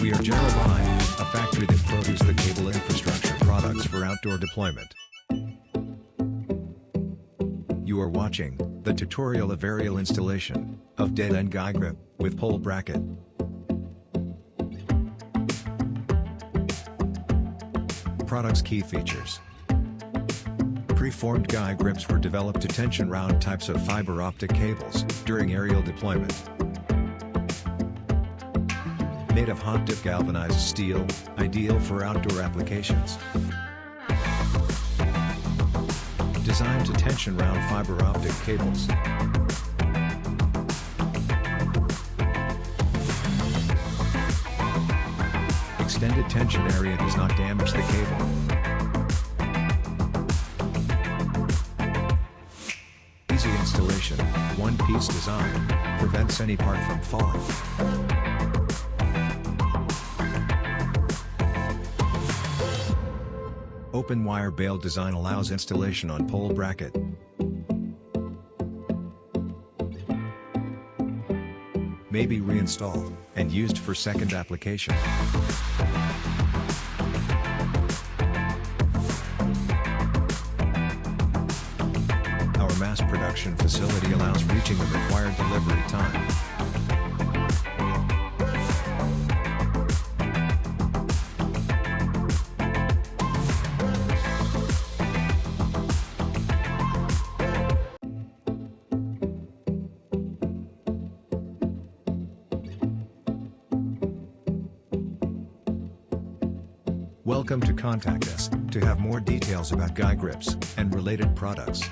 We are Jera Line, a factory that produces the cable infrastructure products for outdoor deployment. You are watching the tutorial of aerial installation of dead end guy grip with pole bracket. Products key features. Preformed guy grips were developed to tension round types of fiber optic cables during aerial deployment. Made of hot dip galvanized steel, ideal for outdoor applications. Designed to tension round fiber optic cables. Extended tension area does not damage the cable. Easy installation, one-piece design, prevents any part from falling. Open wire bail design allows installation on pole bracket. May be reinstalled and used for second application. Our mass production facility allows reaching the required delivery time. Welcome to contact us to have more details about guy grips and related products.